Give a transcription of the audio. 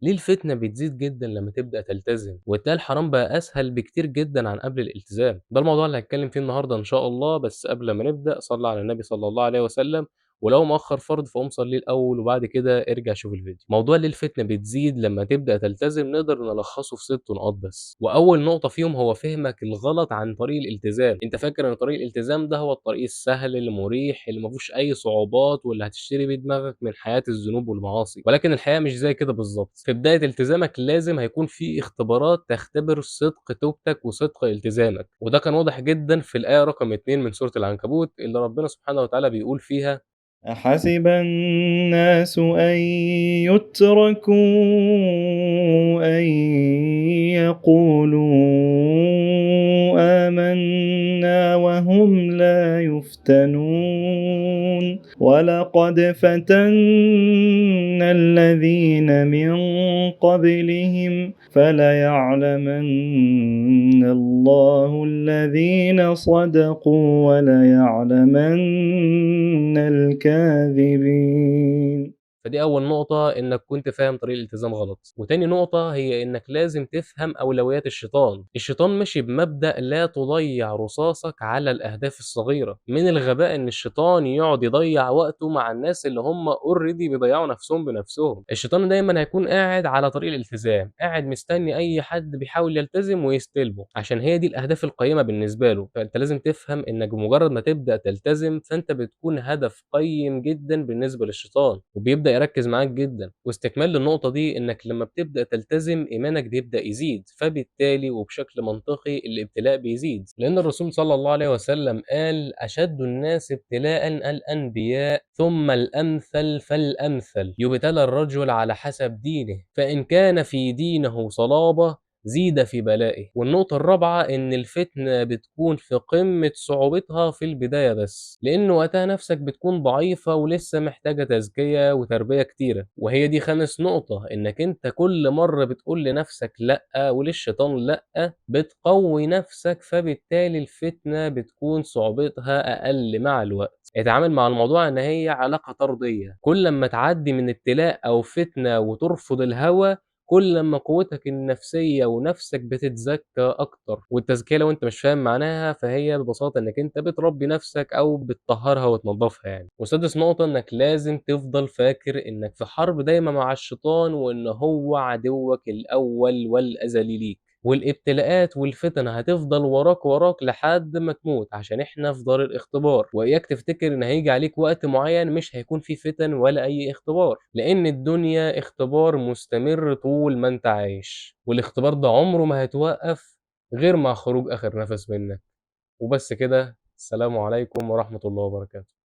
ليه الفتنة بتزيد جدًا لمّا تبدأ تلتزم، وتلاقي الحرام بقى أسهل بكتير جدًا عن قبل الالتزام؟ ده الموضوع اللي هنتكلم فيه النهارده إن شاء الله، بس قبل ما نبدأ صلّي على النبي صلى الله عليه وسلم، ولو مأخّر فرض فقوم صلّيه الأول وبعد كده ارجع شوف الفيديو. موضوع ليه الفتنة بتزيد لمّا تبدأ تلتزم نقدر نلخّصه في 6 نقاط بس، وأول نقطة فيهم هو فهمك الغلط عن طريق الالتزام. أنت فاكر إن طريق الالتزام ده هو الطريق السهل المريح اللي ما فيهوش أي صعوبات واللي هتشتري بيه دماغك من حياة الذنوب والمعاصي، ولكن الحقيقة مش زي كده بالضبط. في بداية التزامك لازم هيكون في اختبارات تختبر صدق توبتك وصدق التزامك، وده كان واضح جدًا في الآية رقم 2 من سورة العنكبوت اللي ربنا سبحانه وتعالى بيقول فيها: أحسب الناس أن يتركوا أن يقولوا آمنا وهم لا يفتنون ولقد فتنا الذين من قبلهم فليعلمن الله الذين صدقوا وليعلمن الكاذبين. فدي أول نقطة إنك كنت فاهم طريق الالتزام غلط، وتاني نقطة هي إنك لازم تفهم أولويات الشيطان. الشيطان ماشي بمبدأ لا تضيّع رصاصك على الأهداف الصغيرة. من الغباء إن الشيطان يقعد يضيّع وقته مع الناس اللي هم already بيضيّعوا نفسهم بنفسهم. الشيطان دايمًا هيكون قاعد على طريق الالتزام، قاعد مستني أي حد بيحاول يلتزم ويستلمه، عشان هي دي الأهداف القيّمة بالنسبة له. فأنت لازم تفهم إنك بمجرد ما تبدأ تلتزم، فأنت بتكون هدف قيّم جدًا بالنسبة للشيطان، وبيبدأ يركّز معاك جدًا. واستكمال للنقطة دي إنك لمّا بتبدأ تلتزم إيمانك بيبدأ يزيد، فبالتالي وبشكل منطقي الابتلاء بيزيد، لأن الرسول صلى الله عليه وسلم قال: "أشد الناس ابتلاءً الأنبياء ثم الأمثل فالأمثل، يُبتلى الرجل على حسب دينه، فإن كان في دينه صلابة زيد في بلائه". والنقطة الرابعة إن الفتنة بتكون في قمة صعوبتها في البداية بس، لإن وقتها نفسك بتكون ضعيفة ولسه محتاجة تزكية وتربية كتيرة. وهي دي خامس نقطة، إنك أنت كل مرة بتقول لنفسك لأ وللشيطان لأ، بتقوي نفسك، فبالتالي الفتنة بتكون صعوبتها أقل مع الوقت. اتعامل مع الموضوع إن هي علاقة طردية، كل أمّا تعدّي من ابتلاء أو فتنة وترفض الهوى، كل أمّا قوتك النفسية ونَفْسك بتتزكّى أكتر. والتزكية لو أنت مش فاهم معناها، فهي ببساطة إنّك أنت بتربّي نَفْسك أو بتطهّرها وتنضّفها يعني. وسادس نقطة إنّك لازم تفضل فاكر إنّك في حرب دايمة مع الشيطان، وإن هو عدوّك الأول والأزلي ليك، والابتلاءات والفتن هتفضل وراك لحد ما تموت، عشان إحنا في دار الاختبار. وإياك تفتكر إن هييجي عليك وقت معيّن مش هيكون فيه فتن ولا أي اختبار، لإن الدنيا اختبار مستمر طول ما أنت عايش، والاختبار ده عمره ما هيتوقّف غير مع خروج آخر نَفَس منّك. وبس كده، السلام عليكم ورحمة الله وبركاته.